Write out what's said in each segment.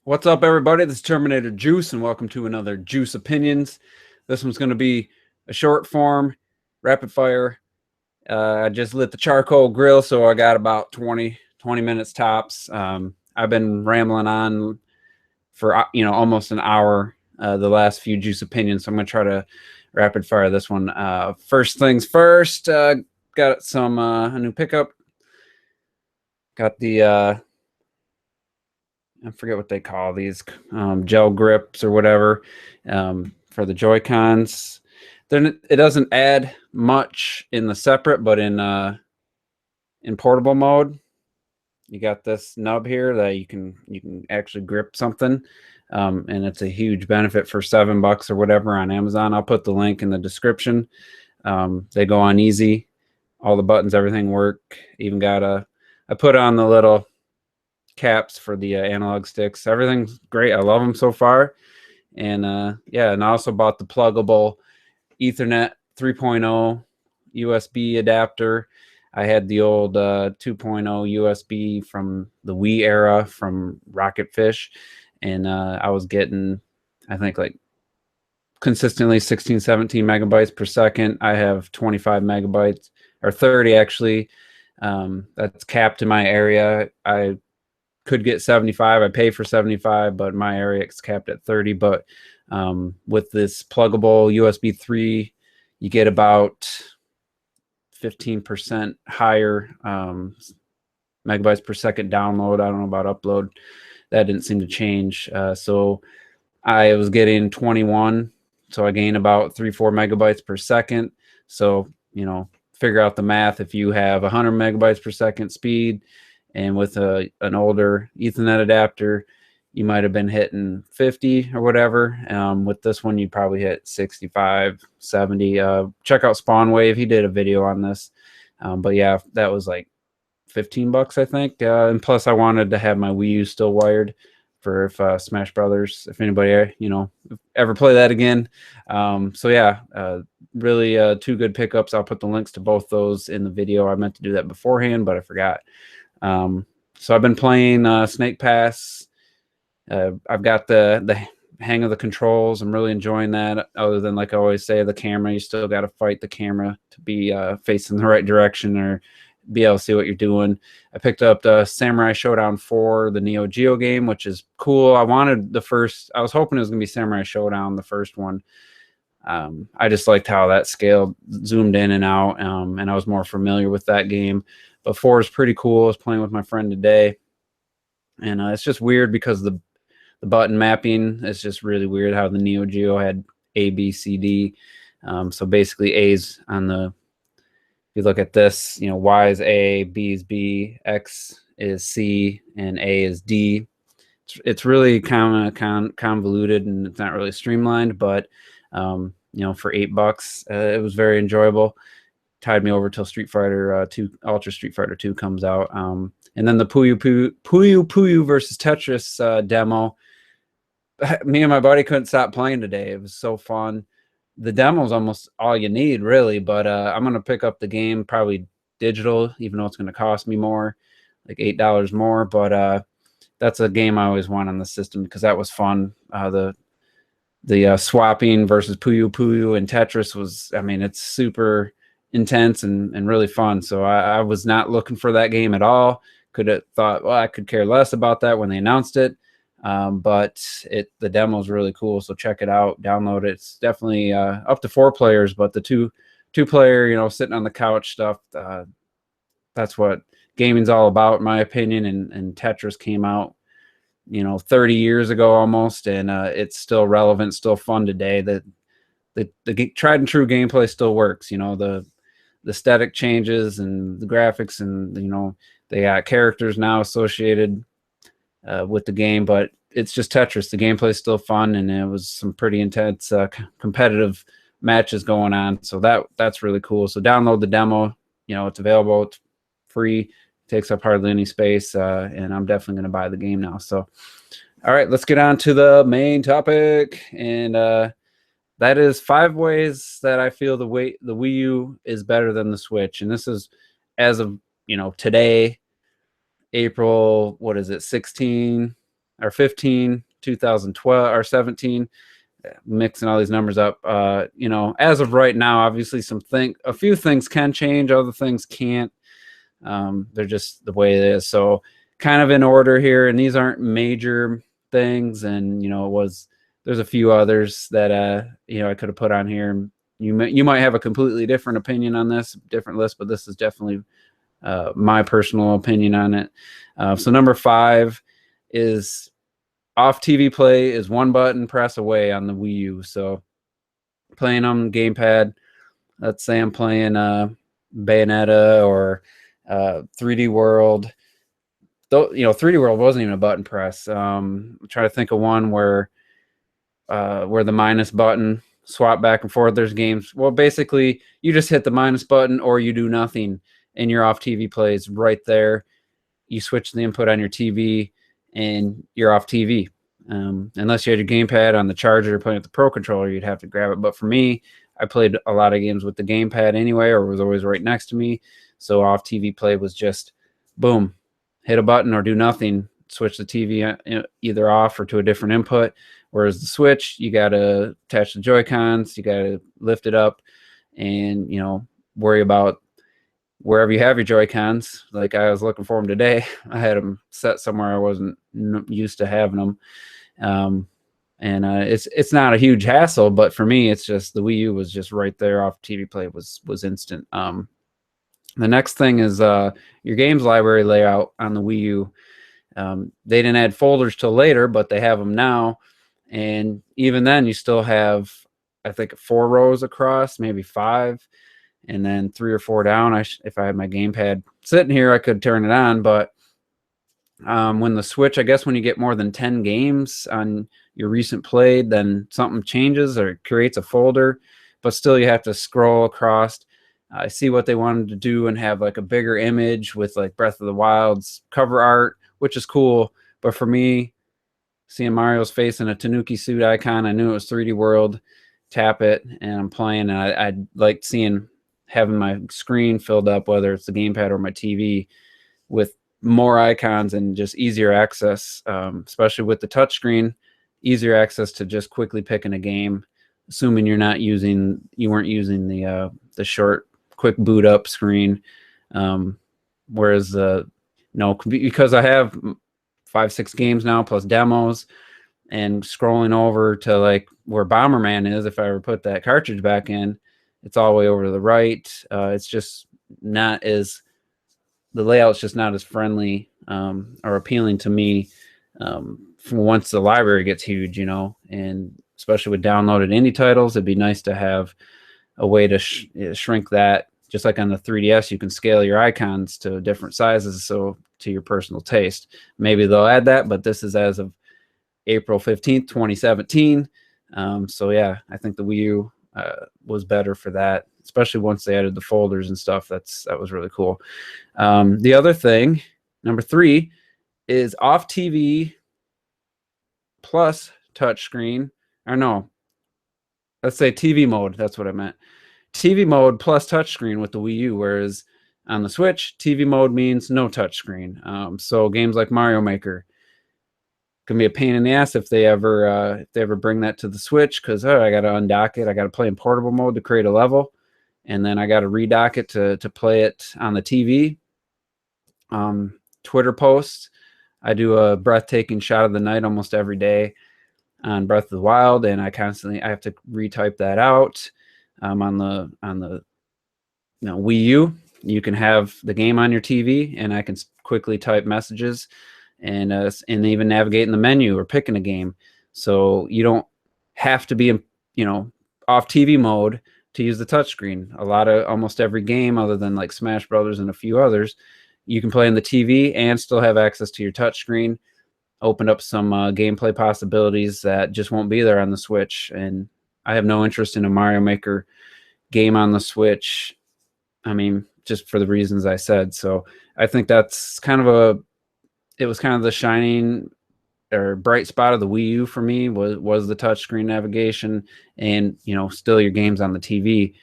What's up, everybody? This is Terminator Juice, and welcome to another Juice Opinions. This one's going to be a short form, rapid fire. I just lit the charcoal grill, so I got about 20 minutes tops. I've been rambling on for almost an hour the last few Juice Opinions, so I'm going to try to rapid fire this one. First things first, got some a new pickup. Got the I forget what they call these, gel grips or whatever, for the Joy-Cons. Then it doesn't add much in the separate, but in portable mode, you got this nub here that you can actually grip something, and it's a huge benefit for $7 or whatever on Amazon. I'll put the link in the description. They go on easy. All the buttons, everything work. Even got I put on the little caps for the analog sticks. Everything's great. I love them so far. And yeah, and I also bought the pluggable Ethernet 3.0 USB adapter. I had the old 2.0 USB from the Wii era from Rocketfish, and I was getting, I think, like consistently 16, 17 megabytes per second. I have 25 megabytes, or 30 actually. That's capped in my area. I could get 75. I pay for 75, but my area is capped at 30. But with this pluggable USB 3, you get about 15% higher megabytes per second download. I don't know about upload. That didn't seem to change. So I was getting 21. So I gained about 3-4 megabytes per second. So, figure out the math. If you have 100 megabytes per second speed, and with an older Ethernet adapter, you might have been hitting 50 or whatever. With this one, you'd probably hit 65, 70. Check out Spawn Wave. He did a video on this. But yeah, that was like $15, I think. And plus, I wanted to have my Wii U still wired for if Smash Brothers, if anybody, ever play that again. So yeah, really two good pickups. I'll put the links to both those in the video. I meant to do that beforehand, but I forgot. So I've been playing Snake Pass. I've got the hang of the controls. I'm really enjoying that. Other than, like I always say, the camera, you still got to fight the camera to be facing the right direction or be able to see what you're doing. I picked up the Samurai Showdown 4, the Neo Geo game, which is cool. I was hoping it was going to be Samurai Showdown, the first one. I just liked how that scale zoomed in and out, and I was more familiar with that game. But 4 is pretty cool. I was playing with my friend today, and it's just weird because the button mapping is just really weird how the Neo Geo had A, B, C, D. So basically A's on the, if you look at this, Y is A, B is B, X is C, and A is D. It's really kind of convoluted, and it's not really streamlined, but for $8, it was very enjoyable. Tied me over till Street Fighter 2, Ultra Street Fighter 2 comes out. And then the Puyo Puyo versus Tetris demo. Me and my buddy couldn't stop playing today. It was so fun. The demo's almost all you need, really, but I'm going to pick up the game probably digital, even though it's going to cost me more, like $8 more. But that's a game I always want on the system because that was fun. The swapping versus Puyo Puyo and Tetris was, it's super intense and really fun. So I was not looking for that game at all. Could have thought, well, I could care less about that when they announced it. But the demo is really cool. So check it out, download it. It's definitely up to 4 players, but the two player, sitting on the couch stuff, that's what gaming's all about, in my opinion. And Tetris came out 30 years ago almost, and it's still relevant, still fun today. The tried and true gameplay still works. The aesthetic changes and the graphics, and they got characters now associated with the game, but it's just Tetris. The gameplay is still fun, and it was some pretty intense competitive matches going on. So that's really cool. So download the demo. It's available. It's free. Takes up hardly any space, and I'm definitely going to buy the game now. So, all right, let's get on to the main topic, and that is 5 ways that I feel the Wii U is better than the Switch. And this is as of today, April, what is it, 16? or 15, 2012 or 17. Mixing all these numbers up. You know, as of right now, obviously a few things can change, other things can't. They're just the way it is. So kind of in order here, and these aren't major things. And you know, there's a few others that you know, I could have put on here. You might have a completely different opinion on this, different list, but this is definitely my personal opinion on it. So number 5 is off TV play is one button press away on the Wii U. So playing on gamepad, let's say I'm playing Bayonetta or 3D World. Though, you know, 3D World wasn't even a button press. I'm trying to think of one where the minus button, swap back and forth. There's games. Well, basically, you just hit the minus button or you do nothing, and your off TV plays right there. You switch the input on your TV, and you're off TV. Unless you had your gamepad on the charger playing with the Pro Controller, you'd have to grab it. But for me, I played a lot of games with the gamepad anyway, or was always right next to me. So off TV play was just boom, hit a button or do nothing, switch the TV either off or to a different input. Whereas the Switch, you got to attach the Joy-Cons, you got to lift it up, and you know, worry about wherever you have your Joy-Cons. Like I was looking for them today. I had them set somewhere I wasn't used to having them. And it's not a huge hassle, but for me, it's just the Wii U was just right there. Off TV play was instant. The next thing is your games library layout on the Wii U. They didn't add folders till later, but they have them now. And even then, you still have, I think, 4 rows across, maybe 5, and then 3 or 4 down. If I had my gamepad sitting here, I could turn it on. But when the Switch, I guess when you get more than 10 games on your recent played, then something changes or creates a folder. But still, you have to scroll across. I see what they wanted to do and have like a bigger image with like Breath of the Wild's cover art, which is cool. But for me, seeing Mario's face in a Tanuki suit icon, I knew it was 3D World. Tap it, and I'm playing. And I like having my screen filled up, whether it's the gamepad or my TV, with more icons and just easier access, especially with the touchscreen, easier access to just quickly picking a game, assuming you weren't using the short quick boot up screen. Whereas no, because I have 5-6 games now plus demos, and scrolling over to like where Bomberman is, if I ever put that cartridge back in, it's all the way over to the right. It's just not as, the layout's just not as friendly or appealing to me once the library gets huge, you know. And especially with downloaded indie titles, it'd be nice to have a way to shrink that. Just like on the 3DS, you can scale your icons to different sizes, so to your personal taste. Maybe they'll add that, but this is as of April 15th, 2017. So yeah, I think the Wii U was better for that, especially once they added the folders and stuff. That was really cool. The other thing, number 3, is off TV plus touchscreen. Or no, let's say TV mode. That's what I meant. TV mode plus touchscreen with the Wii U, whereas on the Switch, TV mode means no touchscreen. So games like Mario Maker can be a pain in the ass if they ever bring that to the Switch, because I got to undock it. I got to play in portable mode to create a level, and then I got to redock it to play it on the TV. Twitter posts. I do a breathtaking shot of the night almost every day on Breath of the Wild, and I have to retype that out. On the Wii U, you can have the game on your TV, and I can quickly type messages and even navigate in the menu or picking a game. So you don't have to be in off TV mode to use the touchscreen. Almost every game, other than like Smash Brothers and a few others, you can play in the TV and still have access to your touchscreen. Opened up some gameplay possibilities that just won't be there on the Switch. And I have no interest in a Mario Maker game on the Switch. I mean, just for the reasons I said. So I think that's it was kind of the shining or bright spot of the Wii U for me was the touchscreen navigation, and still your games on the TV.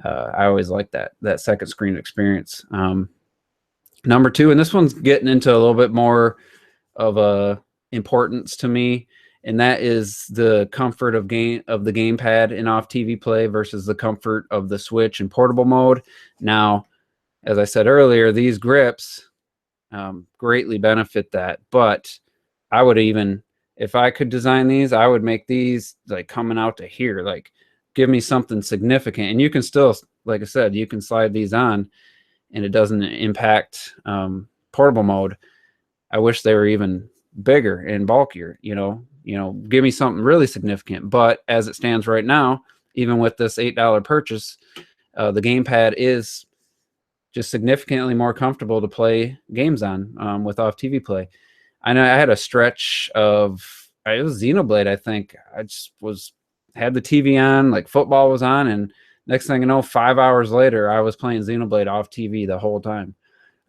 I always like that second screen experience. Number 2, and this one's getting into a little bit more of a importance to me, and that is the comfort of the gamepad in off TV play versus the comfort of the Switch in portable mode. Now, as I said earlier, these grips greatly benefit that, but I would even, if I could design these, I would make these like coming out to here, like give me something significant. And you can still, like I said, you can slide these on and it doesn't impact portable mode. I wish they were even bigger and bulkier, give me something really significant. But as it stands right now, even with this $8 purchase, the gamepad is just significantly more comfortable to play games on with off TV play. I know I had a stretch of, it was Xenoblade, I think. I just had the TV on, like football was on, and next thing you know, 5 hours later, I was playing Xenoblade off TV the whole time.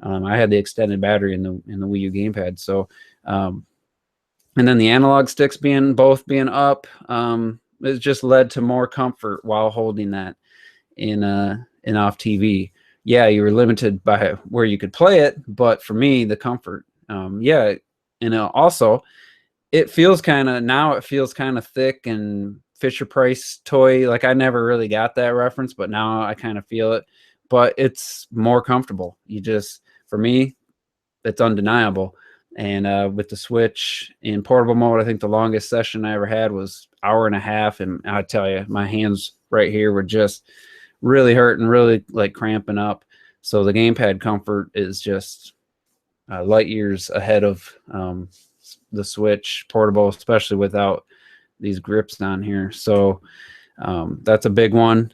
I had the extended battery in the Wii U gamepad. So, and then the analog sticks both being up, it just led to more comfort while holding that in off TV. Yeah, you were limited by where you could play it, but for me, the comfort, and also it feels kind of thick and Fisher Price toy. Like I never really got that reference, but now I kind of feel it. But it's more comfortable. For me, it's undeniable. And with the Switch in portable mode, I think the longest session I ever had was hour and a half. And I tell you, my hands right here were just really hurting, really like cramping up. So the gamepad comfort is just light years ahead of the Switch portable, especially without these grips on here. So that's a big one.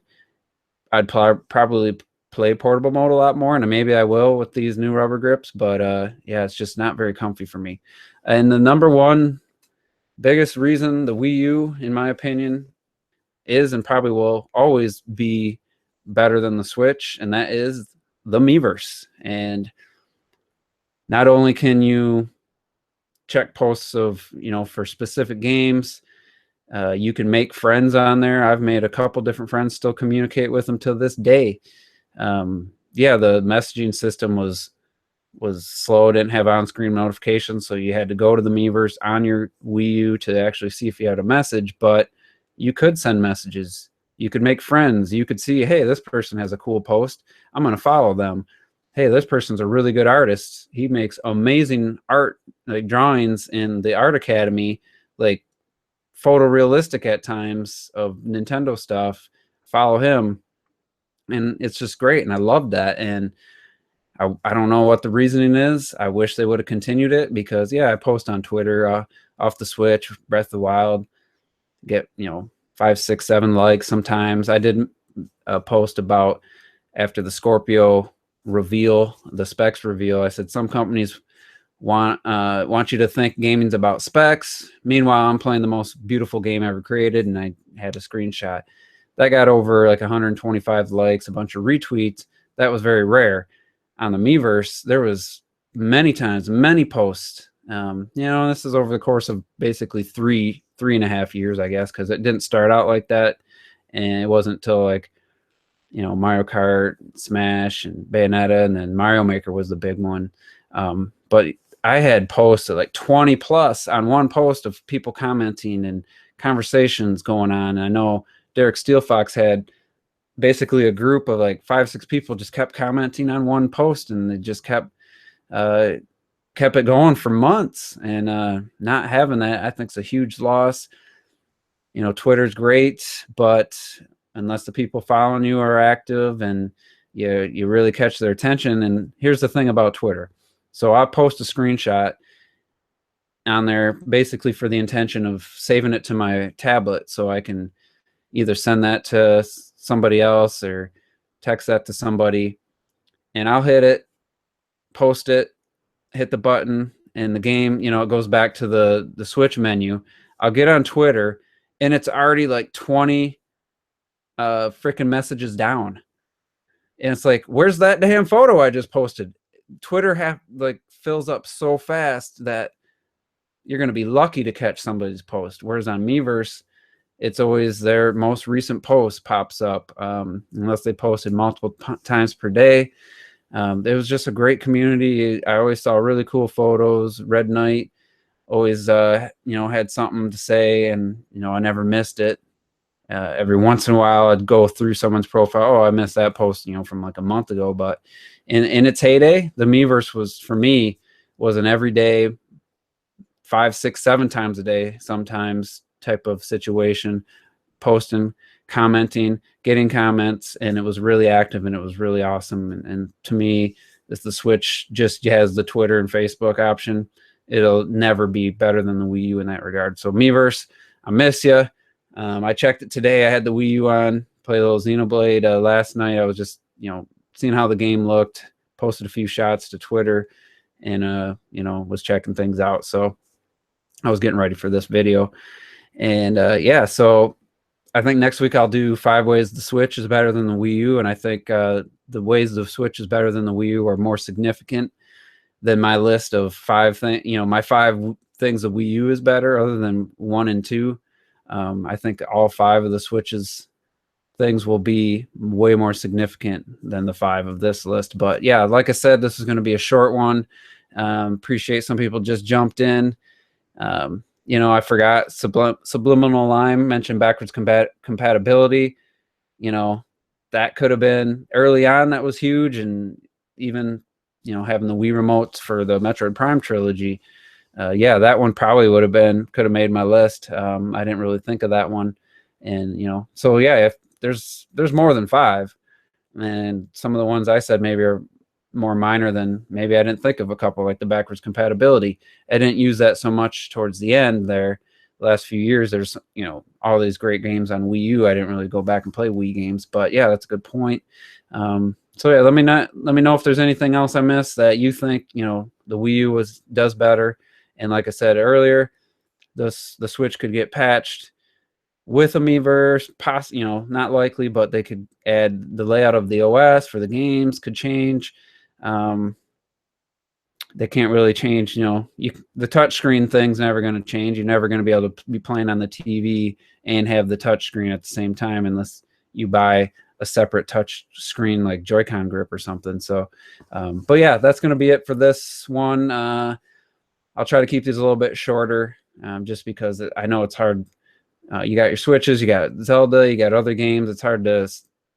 I'd probably play portable mode a lot more, and maybe I will with these new rubber grips, but yeah, it's just not very comfy for me. And the number one biggest reason the Wii U, in my opinion, is and probably will always be better than the Switch, and that is the Miiverse. And not only can you check posts of, for specific games, you can make friends on there. I've made a couple different friends, still communicate with them to this day. The messaging system was slow, didn't have on-screen notifications, so you had to go to the Miiverse on your Wii U to actually see if you had a message, but you could send messages. You could make friends. You could see, hey, this person has a cool post. I'm going to follow them. Hey, this person's a really good artist. He makes amazing art, like drawings in the Art Academy, like photorealistic at times of Nintendo stuff. Follow him. And it's just great. And I love that. And I don't know what the reasoning is. I wish they would have continued it because, I post on Twitter off the Switch, Breath of the Wild, get, 5, 6, 7 likes sometimes. I did a post about after the Scorpio reveal, the specs reveal. I said some companies want you to think gaming's about specs. Meanwhile, I'm playing the most beautiful game ever created, and I had a screenshot. That got over like 125 likes, a bunch of retweets. That was very rare. On the Miiverse, there was many posts. This is over the course of basically three and a half years, I guess, because it didn't start out like that. And it wasn't until like, Mario Kart, Smash, and Bayonetta, and then Mario Maker was the big one. But I had posts of like 20 plus on one post of people commenting and conversations going on. And I know Derek Steelfox had basically a group of like 5, 6 people just kept commenting on one post, and they just kept it going for months. And not having that, I think, is a huge loss. Twitter's great, but unless the people following you are active and you really catch their attention. And here's the thing about Twitter. So I'll post a screenshot on there basically for the intention of saving it to my tablet so I can either send that to somebody else or text that to somebody, and I'll hit it, post it, hit the button, and the game, it goes back to the Switch menu. I'll get on Twitter, and it's already like 20 freaking messages down. And it's like, where's that damn photo I just posted? Twitter fills up so fast that you're going to be lucky to catch somebody's post. Whereas on Miiverse, it's always their most recent post pops up, unless they posted multiple times per day. It was just a great community. I always saw really cool photos. Red Knight always, had something to say, and, I never missed it. Every once in a while, I'd go through someone's profile. Oh, I missed that post, from like a month ago. But in its heyday, the Miiverse was, for me, was an everyday 5, 6, 7 times a day, sometimes type of situation, posting, commenting, getting comments, and it was really active and it was really awesome. And to me, if the Switch just has the Twitter and Facebook option, it'll never be better than the Wii U in that regard. So Miiverse, I miss you. I checked it today. I had the Wii U on, played a little Xenoblade last night. I was just, seeing how the game looked, posted a few shots to Twitter, and, was checking things out. So I was getting ready for this video. And yeah, so I think next week I'll do 5 ways the Switch is better than the Wii U. And I think the ways the Switch is better than the Wii U are more significant than my list of 5 things. My 5 things the Wii U is better, other than 1 and 2. I think all 5 of the Switch's things will be way more significant than the 5 of this list. But yeah, like I said, this is going to be a short one. Appreciate some people just jumped in. I forgot subliminal line, mentioned backwards compatibility. That could have been early on. That was huge. And even, having the Wii remotes for the Metroid Prime trilogy. Yeah, that one probably could have made my list. I didn't really think of that one. And, so yeah, if there's more than 5, and some of the ones I said maybe are more minor than, maybe I didn't think of a couple, like the backwards compatibility. I didn't use that so much towards the end there. The last few years, there's, all these great games on Wii U. I didn't really go back and play Wii games, but yeah, that's a good point. So yeah, let me know if there's anything else I missed that you think, the Wii U does better. And like I said earlier, the Switch could get patched with a Miiverse, not likely, but they could add the layout of the OS for the games could change. They can't really change, the touchscreen thing's never going to change. You're never going to be able to be playing on the TV and have the touchscreen at the same time, unless you buy a separate touch screen like Joy-Con grip or something. So, but yeah, that's going to be it for this one. I'll try to keep these a little bit shorter, just because I know it's hard. You got your Switches, you got Zelda, you got other games. It's hard to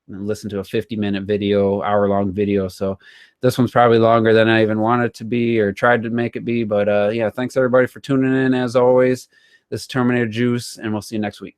listen to a 50-minute video, hour-long video. So this one's probably longer than I even wanted it to be or tried to make it be. But yeah, thanks everybody for tuning in as always. This is Terminator Juice, and we'll see you next week.